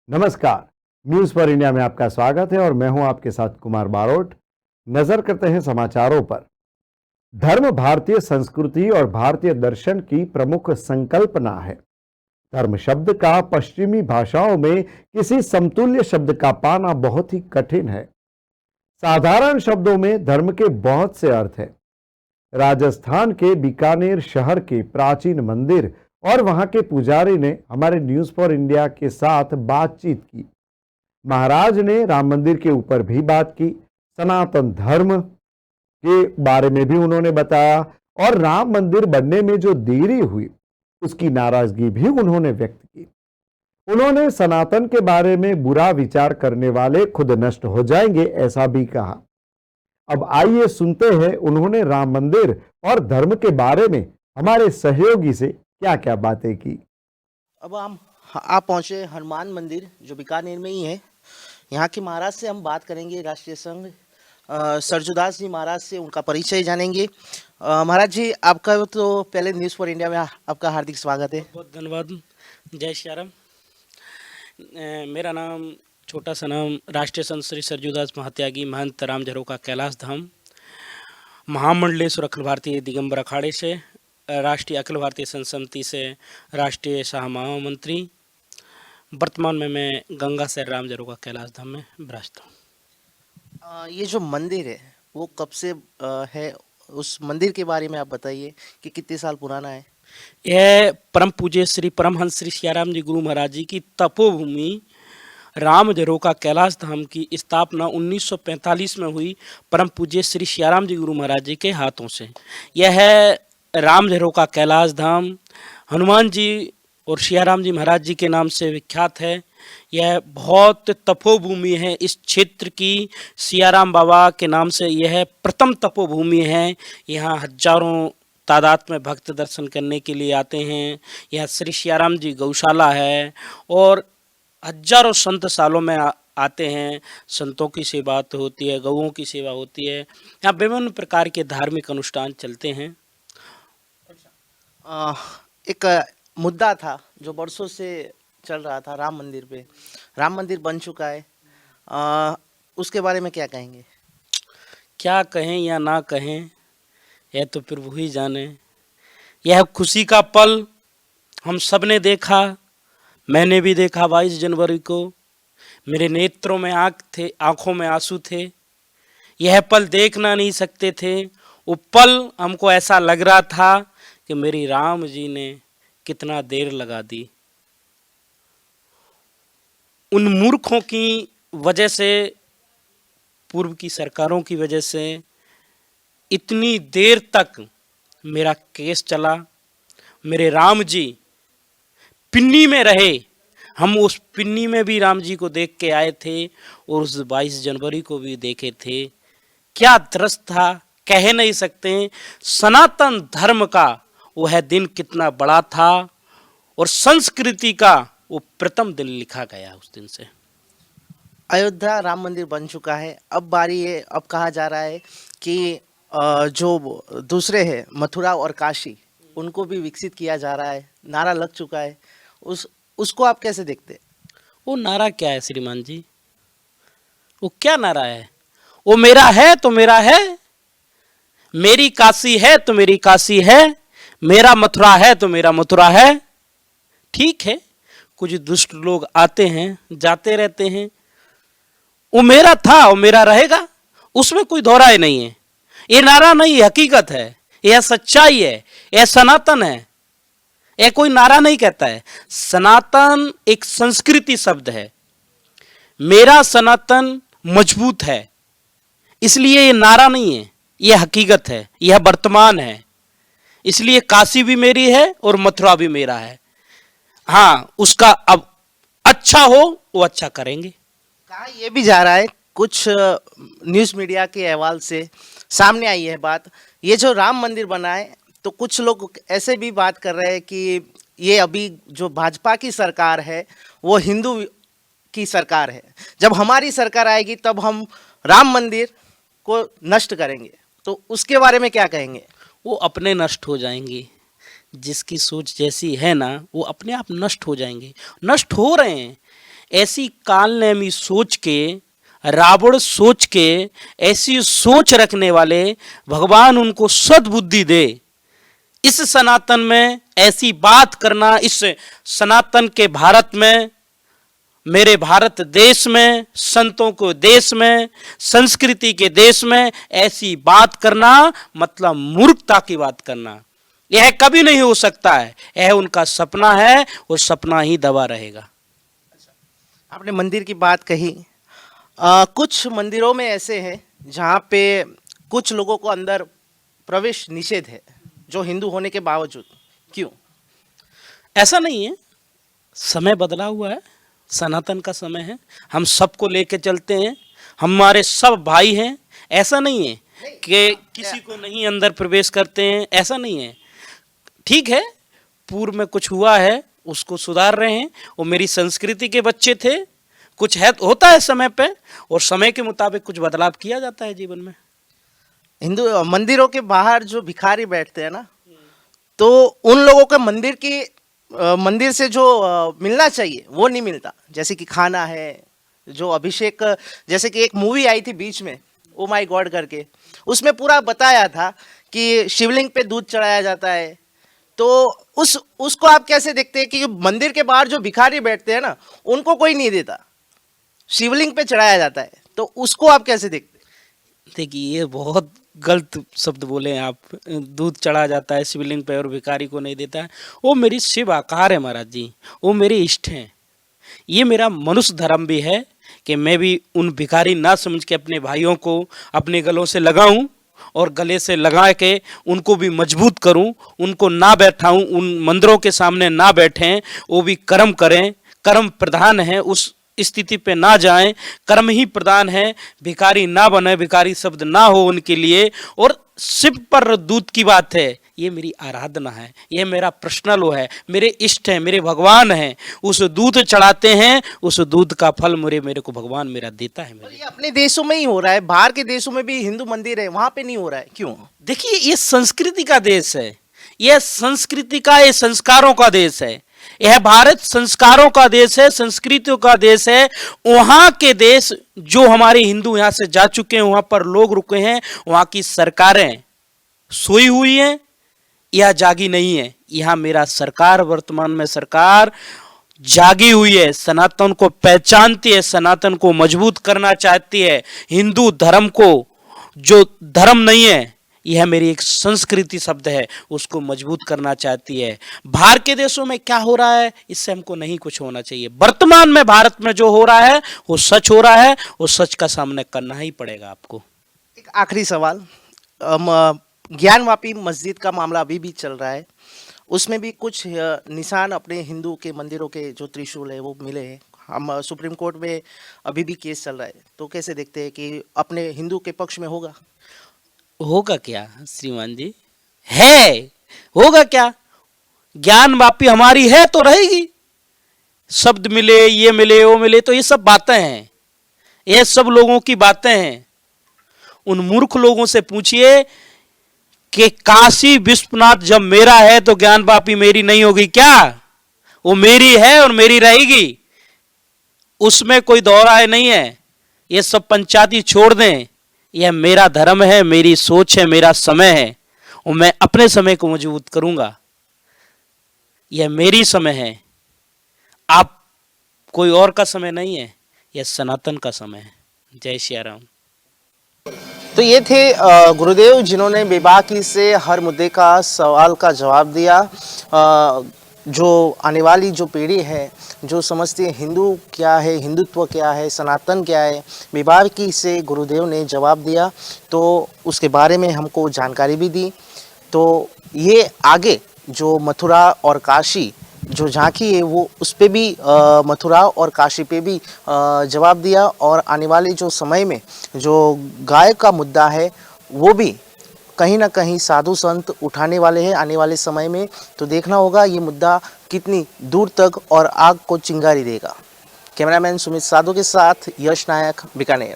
नमस्कार। News for India में आपका स्वागत है और मैं हूं आपके साथ कुमार बारोट। नजर करते हैं समाचारों पर। धर्म भारतीय संस्कृति और भारतीय दर्शन की प्रमुख संकल्पना है। धर्म शब्द का पश्चिमी भाषाओं में किसी समतुल्य शब्द का पाना बहुत ही कठिन है। साधारण शब्दों में धर्म के बहुत से अर्थ हैं। राजस्थान के बीकानेर शहर के प्राचीन मंदिर और वहां के पुजारी ने हमारे न्यूज फॉर इंडिया के साथ बातचीत की। महाराज ने राम मंदिर के ऊपर भी बात की, सनातन धर्म के बारे में भी उन्होंने बताया और राम मंदिर बनने में जो देरी हुई उसकी नाराजगी भी उन्होंने व्यक्त की। उन्होंने सनातन के बारे में बुरा विचार करने वाले खुद नष्ट हो जाएंगे ऐसा भी कहा। अब आइए सुनते हैं उन्होंने राम मंदिर और धर्म के बारे में हमारे सहयोगी से क्या क्या बातें की। अब हम आप पहुंचे हनुमान मंदिर जो बीकानेर में ही है। यहाँ के महाराज से हम बात करेंगे, राष्ट्रीय संघ सरजूदास जी महाराज से उनका परिचय जानेंगे। महाराज जी, आपका तो पहले न्यूज़ फॉर इंडिया में आपका हार्दिक स्वागत है। बहुत धन्यवाद। जय श्री राम। मेरा नाम, छोटा सा नाम, राष्ट्रीय संत श्री सरजूदास महात्यागी महंत राम झरोका कैलाश धाम महामंडलेश्वर अखिल भारतीय दिगंबर अखाड़े से, राष्ट्रीय अखिल भारतीय संत समिति से राष्ट्रीय सह महामंत्री। वर्तमान में मैं गंगा सर राम झरोका कैलाश धाम में विराजता हूँ। ये जो मंदिर है वो कब से है, उस मंदिर के बारे में आप बताइए कि कितने साल पुराना है। यह परम पूज्य श्री परमहंस श्री सियाराम जी गुरु महाराज जी की तपोभूमि राम झरोका कैलाश धाम की स्थापना 1945 में हुई परम पूज्य श्री सियाराम जी गुरु महाराज जी के हाथों से। यह राम झरोका कैलाश धाम हनुमान जी और सियाराम जी महाराज जी के नाम से विख्यात है। यह बहुत तपोभूमि है। इस क्षेत्र की सियाराम बाबा के नाम से यह प्रथम तपोभूमि है। यहाँ हजारों तादाद में भक्त दर्शन करने के लिए आते हैं। यहाँ श्री सियाराम जी गौशाला है और हजारों संत सालों में आते हैं। संतों की सेवा तो होती है, गौओं की सेवा होती है। यहाँ विभिन्न प्रकार के धार्मिक अनुष्ठान चलते हैं। एक मुद्दा था जो बरसों से चल रहा था राम मंदिर पे। राम मंदिर बन चुका है, उसके बारे में क्या कहेंगे। क्या कहें या ना कहें, यह तो प्रभु ही जाने। यह खुशी का पल हम सब ने देखा। मैंने भी देखा 22 जनवरी को। मेरे नेत्रों में आंखों में आंसू थे। यह पल देखना नहीं सकते थे। वो पल हमको ऐसा लग रहा था कि मेरी राम जी ने कितना देर लगा दी। उन मूर्खों की वजह से, पूर्व की सरकारों की वजह से इतनी देर तक मेरा केस चला। मेरे राम जी पिन्नी में रहे। हम उस पिन्नी में भी राम जी को देख के आए थे और उस 22 जनवरी को भी देखे थे। क्या दृश्य था, कह नहीं सकते। सनातन धर्म का वह दिन कितना बड़ा था और संस्कृति का वो प्रथम दिन लिखा गया उस दिन से। अयोध्या राम मंदिर बन चुका है, अब बारी है, अब कहा जा रहा है कि जो दूसरे हैं मथुरा और काशी, उनको भी विकसित किया जा रहा है। नारा लग चुका है, उसको आप कैसे देखते हैं। वो नारा क्या है श्रीमान जी? वो क्या नारा है? वो मेरा है तो मेरा है, मेरी काशी है तो मेरी काशी है, मेरा मथुरा है तो मेरा मथुरा है। ठीक है, कुछ दुष्ट लोग आते हैं जाते रहते हैं। वो मेरा था, वो मेरा रहेगा, उसमें कोई दोहराए नहीं है। ये नारा नहीं, हकीकत है, यह सच्चाई है, यह सनातन है। यह कोई नारा नहीं कहता है। सनातन एक संस्कृति शब्द है। मेरा सनातन मजबूत है, इसलिए ये नारा नहीं है, यह हकीकत है, यह वर्तमान है। इसलिए काशी भी मेरी है और मथुरा भी मेरा है। हाँ, उसका अब अच्छा हो वो अच्छा करेंगे। कहा यह भी जा रहा है, कुछ न्यूज़ मीडिया के अहवाल से सामने आई है बात, ये जो राम मंदिर बना है, तो कुछ लोग ऐसे भी बात कर रहे हैं कि ये अभी जो भाजपा की सरकार है वो हिंदू की सरकार है। जब हमारी सरकार आएगी तब हम राम मंदिर को नष्ट करेंगे, तो उसके बारे में क्या कहेंगे। वो अपने नष्ट हो जाएंगे। जिसकी सोच जैसी है ना, वो अपने आप नष्ट हो जाएंगे, नष्ट हो रहे हैं। ऐसी कालनेमी सोच के, रावण सोच के, ऐसी सोच रखने वाले भगवान उनको सद्बुद्धि दे। इस सनातन में ऐसी बात करना, इस सनातन के भारत में, मेरे भारत देश में, संतों को देश में, संस्कृति के देश में ऐसी बात करना मतलब मूर्खता की बात करना। यह कभी नहीं हो सकता है। यह उनका सपना है और सपना ही दबा रहेगा। आपने मंदिर की बात कही। कुछ मंदिरों में ऐसे हैं जहाँ पे कुछ लोगों को अंदर प्रवेश निषेध है, जो हिंदू होने के बावजूद। क्यों? ऐसा नहीं है, समय बदला हुआ है, सनातन का समय है, हम सबको लेके चलते हैं, हमारे सब भाई हैं। ऐसा नहीं है कि किसी को नहीं अंदर प्रवेश करते हैं, ऐसा नहीं है। ठीक है, पूर्व में कुछ हुआ है उसको सुधार रहे हैं। वो मेरी संस्कृति के बच्चे थे, कुछ है होता है समय पे, और समय के मुताबिक कुछ बदलाव किया जाता है जीवन में। हिंदू मंदिरों के बाहर जो भिखारी बैठते हैं ना, तो उन लोगों के मंदिर से जो मिलना चाहिए वो नहीं मिलता। जैसे कि खाना है, जो अभिषेक, जैसे कि एक मूवी आई थी बीच में, ओ माय गॉड करके, उसमें पूरा बताया था कि शिवलिंग पे दूध चढ़ाया जाता है। तो उसको आप कैसे देखते हैं कि मंदिर के बाहर जो भिखारी बैठते हैं ना, उनको कोई नहीं देता, शिवलिंग पे चढ़ाया जाता है, तो उसको आप कैसे देखते हैं? देखिए, ये बहुत गलत शब्द बोले हैं आप। दूध चढ़ा जाता है शिवलिंग पे और भिखारी को नहीं देता है। वो मेरी शिव आकार है महाराज जी, वो मेरे इष्ट हैं। ये मेरा मनुष्य धर्म भी है कि मैं भी उन भिखारी ना समझ के अपने भाइयों को अपने गलों से लगाऊं और गले से लगा के उनको भी मजबूत करूं, उनको ना बैठाऊं, उन मंदिरों के सामने ना बैठें, वो भी कर्म करें। कर्म प्रधान है, उस स्थिति पे ना जाएं, कर्म ही प्रधान है। भिखारी ना बने, भिखारी शब्द ना हो उनके लिए। और शिव पर दूध की बात है, ये मेरी आराधना है, ये मेरा पर्सनल वो है, मेरे इष्ट हैं, मेरे भगवान हैं। उस दूध चढ़ाते हैं, उस दूध का फल मेरे को भगवान मेरा देता है। ये अपने देशों में ही हो रहा है, बाहर के देशों में भी हिंदू मंदिर है, वहां पे नहीं हो रहा है, क्यों? देखिए, ये संस्कृति का देश है, यह संस्कृति का, ये संस्कारों का देश है। यह भारत संस्कारों का देश है, संस्कृतियों का देश है। वहां के देश जो हमारे हिंदू यहां से जा चुके हैं, वहां पर लोग रुके हैं, वहां की सरकारें सोई हुई हैं या जागी नहीं है। यहां मेरा सरकार, वर्तमान में सरकार जागी हुई है, सनातन को पहचानती है, सनातन को मजबूत करना चाहती है। हिंदू धर्म को, जो धर्म नहीं है, यह मेरी एक संस्कृति शब्द है, उसको मजबूत करना चाहती है। बाहर के देशों में क्या हो रहा है, इससे हमको नहीं कुछ होना चाहिए। वर्तमान में भारत में जो हो रहा है वो सच हो रहा है, वो सच का सामना करना ही पड़ेगा आपको। एक आखिरी सवाल, ज्ञानवापी मस्जिद का मामला अभी भी चल रहा है, उसमें भी कुछ निशान अपने हिंदू के मंदिरों के जो त्रिशूल है वो मिले हैं। हम सुप्रीम कोर्ट में अभी भी केस चल रहा है, तो कैसे देखते हैं कि अपने हिंदू के पक्ष में होगा? होगा क्या श्रीमान जी? है, होगा क्या? ज्ञानवापी हमारी है तो रहेगी। शब्द मिले, ये मिले, वो मिले, तो ये सब बातें हैं, ये सब लोगों की बातें हैं। उन मूर्ख लोगों से पूछिए कि काशी विश्वनाथ जब मेरा है तो ज्ञानवापी मेरी नहीं होगी क्या? वो मेरी है और मेरी रहेगी, उसमें कोई दोहराए नहीं है। ये सब पंचायती छोड़ दें, यह मेरा धर्म है, मेरी सोच है, मेरा समय है, और मैं अपने समय को मजबूत करूंगा। यह मेरी समय है, आप कोई और का समय नहीं है, यह सनातन का समय है। जय श्री राम। तो ये थे गुरुदेव, जिन्होंने बेबाकी से हर मुद्दे का सवाल का जवाब दिया। जो आने वाली जो पीढ़ी है, जो समझती है हिंदू क्या है, हिंदुत्व क्या है, सनातन क्या है, बेबाकी से गुरुदेव ने जवाब दिया, तो उसके बारे में हमको जानकारी भी दी। तो ये आगे जो मथुरा और काशी जो झांकी है, वो उस पे भी मथुरा और काशी पे भी जवाब दिया। और आने वाले जो समय में जो गाय का मुद्दा है, वो भी कहीं ना कहीं साधु संत उठाने वाले हैं आने वाले समय में। तो देखना होगा ये मुद्दा कितनी दूर तक और आग को चिंगारी देगा। कैमरामैन सुमित साधु के साथ यश नायक, बीकानेर।